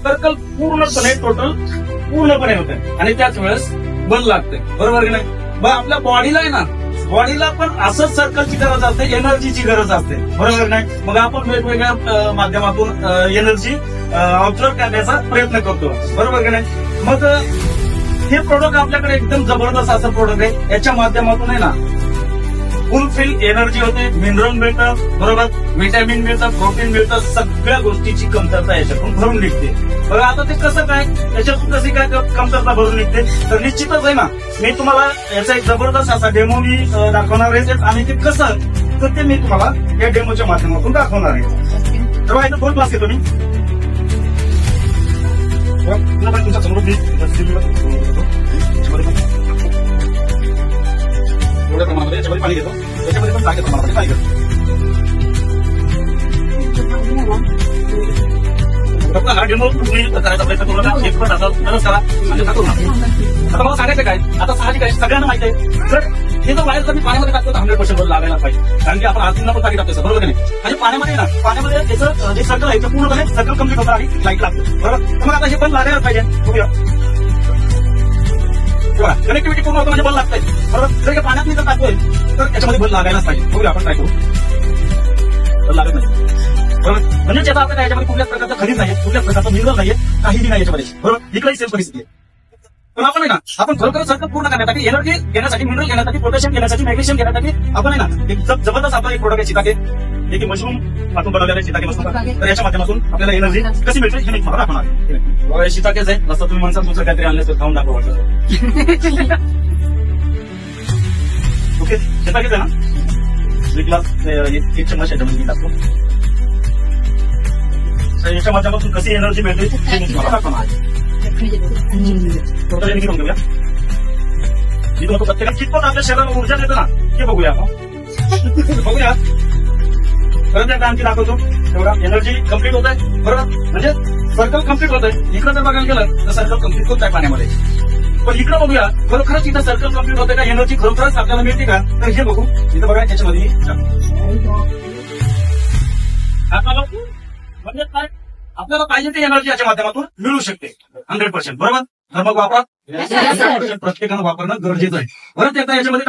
Circle पूर्णपणे पूर्णपणे होते आणि त्याच वेळेस बंद लागते, बरोबर की नाही? मग आपल्या बॉडीला आहे ना, बॉडीला पण असंच सर्कलची गरज असते, एनर्जीची गरज असते, बरोबर नाही? मग आपण वेगवेगळ्या माध्यमातून एनर्जी ऑब्झर्व करण्याचा प्रयत्न करतो, बरोबर की नाही? मग हे प्रोडक्ट आपल्याकडे एकदम जबरदस्त असं प्रोडक्ट आहे. याच्या माध्यमातून आहे ना फुलफिल एनर्जी होते, मिनरल मिळतं, बरोबर, व्हिटॅमिन मिळतं, प्रोटीन मिळतं, सगळ्या गोष्टीची कमतरता याच्यातून भरून निघते. बघा आता ते कसं काय, याच्यातून कशी काय कमतरता भरून निघते, तर निश्चितच आहे ना, मी तुम्हाला याचा एक जबरदस्त असा डेमो मी दाखवणार आहे आणि ते कसं तर ते मी तुम्हाला या डेमोच्या माध्यमातून दाखवणार आहे. तर इथं 2 क्लास घेतो मी. तुमच्या समोर एवढ्या प्रमाणामध्ये याच्यामध्ये पाणी घेतो, त्याच्यामध्ये पण चांगल्या प्रमाणामध्ये पाणी घेतो. फक्त हा डेमो तुम्ही करायचा प्रयत्न करू नका, एक्सपर्ट असाल तरच करा आणि करू नका. आता मला सांगायचं काय, आता साहजिक आहे, सगळ्यांना माहिती आहे, जर हे जर वायर जर मी पाण्यामध्ये टाकतो तर 100% लागायला पाहिजे, कारण की आपण आजून पण पाणी टाकतो, बरोबर नाही? आणि पाण्यामध्ये ना, पाण्यामध्ये त्याचं जे सर्कल आहे ते पूर्णपणे सर्कल कम्प्लीट होतं आणि लाईट लागते, बरोबर? मग आता हे पण लागायला पाहिजे. बघूया, कनेक्टिव्हिटी पूर्ण होतं म्हणजे बल लागतंय, बरोबर? जर हे पाण्यात मी जर टाकतोय तर याच्यामध्ये बल लागायलाच पाहिजे. बघूया, आपण ट्राय करू. बल लागत नाही, बरोबर? म्हणजे त्याचा आपल्याला याच्यामध्ये कुठल्याच प्रकारचं खनिज नाही, कुठल्याच प्रकारचं मिनरल नाहीये, काहीही नाही याच्यामध्ये, बरोबर? इकडेही सेम परिस्थिती आहे. पण आपण आहे ना, आपण खरोखर सर्कल पूर्ण करण्यासाठी, एनर्जी घेण्यासाठी, मिनरल घेण्यासाठी, पोटॅशियम घेण्यासाठी, मॅग्नेशियम घेण्यासाठी आपण आहे ना एक जबरदस्त आपला एक प्रोडक्ट आहे चिताके, एक मशरूम पासून बनवलेला चिताके मशरूम. तर याच्या माध्यमातून आपल्याला एनर्जी कशी मिळते हे मी तुम्हाला दाखवणार आहे. चिताकेच आहे, नसतं तुम्ही माणसात दुसरं काहीतरी आणलं तर खाऊन दाखवा वाटतं. ओके, चिताकेच आहे ना, 1 ग्लास 1 चम्मच याच्यामध्ये मी टाकतो. तर याच्या माध्यमातून कशी एनर्जी मिळते हे मी तुम्हाला दाखवणार आहे. टोटल घेऊन घेऊया. मी तुम्हाला प्रत्येकात कितपत आपल्या शरीराला ऊर्जा देतो ना हे बघूया आपण. बघूया, परत एकदा आणखी दाखवतो. तेवढा एनर्जी कम्प्लीट होत आहे, बरोबर? म्हणजे सर्कल कम्प्लीट होत आहे. इकडे जर बघायला गेलं तर सर्कल कम्प्लीट होत आहे पाण्यामध्ये, पण इकडे बघूया खरोखरच इथं सर्कल कम्प्लीट होते का, एनर्जी खरोखरच आपल्याला मिळते का, तर हे बघू. इथं बघा, याच्यामध्ये म्हणजे काय आपल्याला पाहिजे ती एनर्जी याच्या माध्यमातून मिळू शकते 100%, बरोबर? तर मग वापरा, प्रत्येकानं वापरणं गरजेचं आहे. परत एकदा याच्यामध्ये